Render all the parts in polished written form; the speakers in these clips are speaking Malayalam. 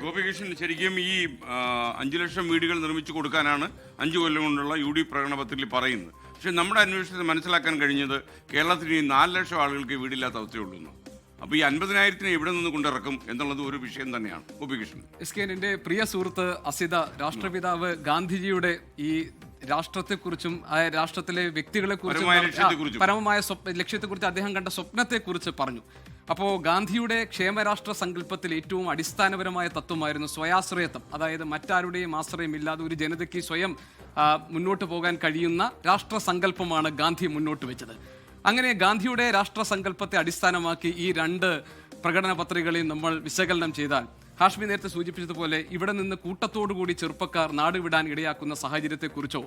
ഗോപികൃഷ്ണൻ ശരിക്കും ഈ 5 ലക്ഷം വീടുകൾ നിർമ്മിച്ചു കൊടുക്കാനാണ് 5 കൊല്ലം കൊണ്ടുള്ള UD പ്രകടന പത്രികയിൽ പറയുന്നത്. പക്ഷെ നമ്മുടെ അന്വേഷണത്തിൽ മനസ്സിലാക്കാൻ കഴിഞ്ഞത് കേരളത്തിൽ ഈ 4 ലക്ഷം ആളുകൾക്ക് വീടില്ലാത്ത അവസ്ഥയുള്ളൂ. അപ്പോൾ ഈ 50,000 എവിടെ നിന്ന് കൊണ്ടിറക്കും എന്നുള്ളത് ഒരു വിഷയം തന്നെയാണ്. ഗോപികൃഷ്ണൻ എന്റെ പ്രിയ സുഹൃത്ത് അസിത, രാഷ്ട്രപിതാവ് ഗാന്ധിജിയുടെ ഈ രാഷ്ട്രത്തെക്കുറിച്ചും രാഷ്ട്രത്തിലെ വ്യക്തികളെക്കുറിച്ചും പരമമായ ലക്ഷ്യത്തെക്കുറിച്ച് അദ്ദേഹം കണ്ട സ്വപ്നത്തെക്കുറിച്ച് പറഞ്ഞു. അപ്പോൾ ഗാന്ധിയുടെ ക്ഷേമരാഷ്ട്ര സങ്കല്പത്തിൽ ഏറ്റവും അടിസ്ഥാനപരമായ തത്വമായിരുന്നു സ്വയാശ്രയത്വം. അതായത് മറ്റാരുടെയും ആശ്രയമില്ലാതെ ഒരു ജനതയ്ക്ക് സ്വയം മുന്നോട്ട് പോകാൻ കഴിയുന്ന രാഷ്ട്ര സങ്കല്പമാണ് ഗാന്ധി മുന്നോട്ട് വെച്ചത്. അങ്ങനെ ഗാന്ധിയുടെ രാഷ്ട്ര സങ്കല്പത്തെ അടിസ്ഥാനമാക്കി ഈ 2 പ്രകടന പത്രികകളെയും നമ്മൾ വിശകലനം ചെയ്താൽ, ഹാഷ്മി നേരത്തെ സൂചിപ്പിച്ചതുപോലെ ഇവിടെ നിന്ന് കൂട്ടത്തോടുകൂടി ചെറുപ്പക്കാർ നാടുവിടാൻ ഇടയാക്കുന്ന സാഹചര്യത്തെക്കുറിച്ചോ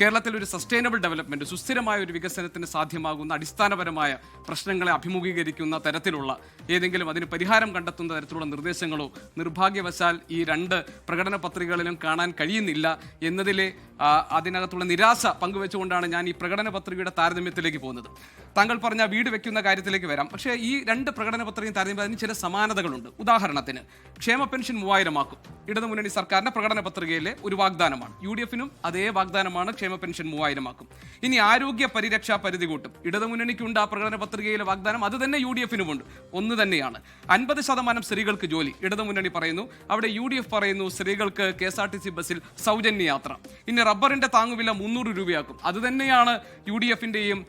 കേരളത്തിൽ ഒരു സസ്റ്റൈനബിൾ ഡെവലപ്മെന്റ്, സുസ്ഥിരമായ ഒരു വികസനത്തിന് സാധ്യമാകുന്ന അടിസ്ഥാനപരമായ പ്രശ്നങ്ങളെ അഭിമുഖീകരിക്കുന്ന തരത്തിലുള്ള ഏതെങ്കിലും അതിന് പരിഹാരം കണ്ടെത്തുന്ന തരത്തിലുള്ള നിർദ്ദേശങ്ങളോ നിർഭാഗ്യവശാൽ ഈ 2 പ്രകടന പത്രികകളിലും കാണാൻ കഴിയുന്നില്ല എന്നതിലെ അതിനകത്തുള്ള നിരാശ പങ്കുവെച്ചുകൊണ്ടാണ് ഞാൻ ഈ പ്രകടന പത്രികയുടെ താരതമ്യത്തിലേക്ക് പോകുന്നത്. താങ്കൾ പറഞ്ഞ വീട് വെക്കുന്ന കാര്യത്തിലേക്ക് വരാം. പക്ഷേ ഈ 2 പ്രകടന പത്രികയും താരതമ്യം അതിന് ചില സമാനതകളുണ്ട്. ഉദാഹരണത്തിന് ക്ഷേമ പെൻഷൻ 3000 ആക്കും. ഇടതുമുന്നണി സർക്കാരിന്റെ പ്രകടന പത്രികയിലെ ഒരു വാഗ്ദാനമാണ്. UDFനും അതേ വാഗ്ദാനമാണ്, ക്ഷേമ പെൻഷൻ 3000 ആക്കും. ഇനി ആരോഗ്യ പരിരക്ഷാ പരിധി കൂട്ടും. ഇടതുമുന്നണിക്കുണ്ട് ആ പ്രകടന പത്രികയിലെ വാഗ്ദാനം, അത് തന്നെ UDFനുമുണ്ട്, ഒന്ന് തന്നെയാണ്. 50% സ്ത്രീകൾക്ക് ജോലി ഇടതുമുന്നണി പറയുന്നു, അവിടെ UDF പറയുന്നു സ്ത്രീകൾക്ക് KSRTC ബസ്സിൽ സൗജന്യ യാത്ര. ഇനി റബ്ബറിന്റെ താങ്ങുവില 300 രൂപയാക്കും, അത് തന്നെയാണ് UDFന്റെയും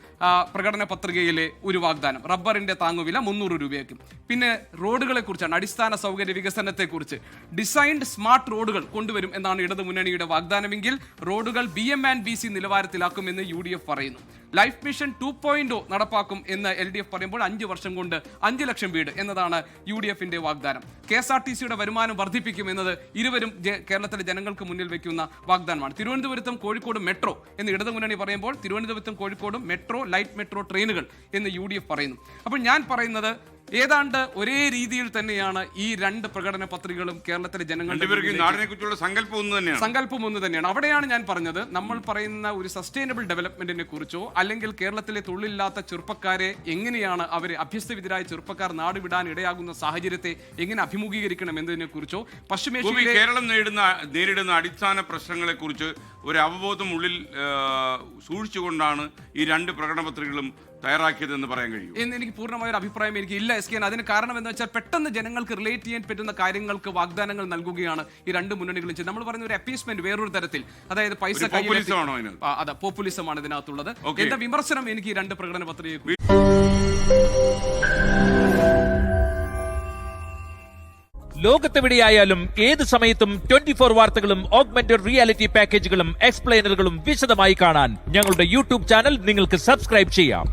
പ്രകടന പത്രികയിലെ ഒരു വാഗ്ദാനം. റബ്ബറിന്റെ താങ്ങുവില 300 രൂപയാക്കും. പിന്നെ റോഡുകളെ കുറിച്ചാണ്, അടിസ്ഥാന സൗകര്യ വികസനത്തെക്കുറിച്ച് ഡിസൈൻഡ് സ്മാർട്ട് റോഡുകൾ കൊണ്ടുവരും എന്നാണ് ഇടതുമുന്നണിയുടെ വാഗ്ദാനമെങ്കിൽ റോഡുകൾ BM&BC നിലവാരത്തിലാക്കുമെന്ന് UDF പറയുന്നു. ലൈഫ് മിഷൻ 2.0 നടപ്പാക്കും എന്ന് LDF പറയുമ്പോൾ 5 വർഷം കൊണ്ട് 5 ലക്ഷം വീട് എന്നതാണ് UDFന്റെ വാഗ്ദാനം. KSRTCയുടെ വരുമാനം വർദ്ധിപ്പിക്കും എന്നത് ഇരുവരും കേരളത്തിലെ ജനങ്ങൾക്ക് മുന്നിൽ വെക്കുന്ന വാഗ്ദാനമാണ്. തിരുവനന്തപുരത്തും കോഴിക്കോടും മെട്രോ എന്ന് ഇടതുമുന്നണി പറയുമ്പോൾ തിരുവനന്തപുരത്തും കോഴിക്കോടും മെട്രോ, ലൈറ്റ് മെട്രോ ട്രെയിനുകൾ എന്ന് UDF പറയുന്നു. അപ്പോൾ ഞാൻ പറയുന്നത് ഏതാണ്ട് ഒരേ രീതിയിൽ തന്നെയാണ് ഈ 2 പ്രകടന പത്രികകളും കേരളത്തിലെ ജനങ്ങളുടെ സങ്കല്പം ഒന്ന് തന്നെയാണ്. അവിടെയാണ് ഞാൻ പറഞ്ഞത്, നമ്മൾ പറയുന്ന ഒരു സസ്റ്റൈനബിൾ ഡെവലപ്മെന്റിനെ കുറിച്ചോ അല്ലെങ്കിൽ കേരളത്തിലെ തൊഴിലില്ലാത്ത ചെറുപ്പക്കാരെ എങ്ങനെയാണ് അവരെ അഭ്യസ്തവിദ്യരായ ചെറുപ്പക്കാർ നാടുവിടാൻ ഇടയാകുന്ന സാഹചര്യത്തെ എങ്ങനെ അഭിമുഖീകരിക്കണം എന്നതിനെ കുറിച്ചോ പശ്ചിമേഷ്യയിലെ കേരളം നേരിടുന്ന അടിസ്ഥാന പ്രശ്നങ്ങളെ കുറിച്ച് ഒരു അവബോധം ഉള്ളിൽ സൂക്ഷിച്ചുകൊണ്ടാണ് ഈ 2 പ്രകടന പത്രികകളും തയ്യാറാക്കിയതെന്ന് പറയാൻ കഴിയും എന്ന് എനിക്ക് പൂർണ്ണമായ ഒരു അഭിപ്രായം എനിക്ക് ഇല്ല SK. അതിന് കാരണം എന്ന് വെച്ചാൽ പെട്ടെന്ന് ജനങ്ങൾക്ക് റിലേറ്റ് ചെയ്യാൻ പറ്റുന്ന കാര്യങ്ങൾക്ക് വാഗ്ദാനങ്ങൾ നൽകുകയാണ് ഈ 2 മുന്നണികളും ചെയ്ത്. നമ്മൾ പറയുന്ന ഒരു അപ്പീസ്മെന്റ് വേറൊരു തരത്തിൽ, അതായത് പൈസ അതെ പോപ്പുലിസമാണ് ഇതിനകത്തുള്ളത്. എന്റെ വിമർശനം എനിക്ക് ഈ 2 പ്രകടന പത്രിക. ലോകത്തെവിടെയായാലും ഏത് സമയത്തും 24 വാർത്തകളും ഓഗ്മെന്റഡ് റിയാലിറ്റി പാക്കേജുകളും എക്സ്പ്ലെയിനറുകളും വിശദമായി കാണാൻ ഞങ്ങളുടെ YouTube ചാനൽ നിങ്ങൾക്ക് സബ്സ്ക്രൈബ് ചെയ്യാം.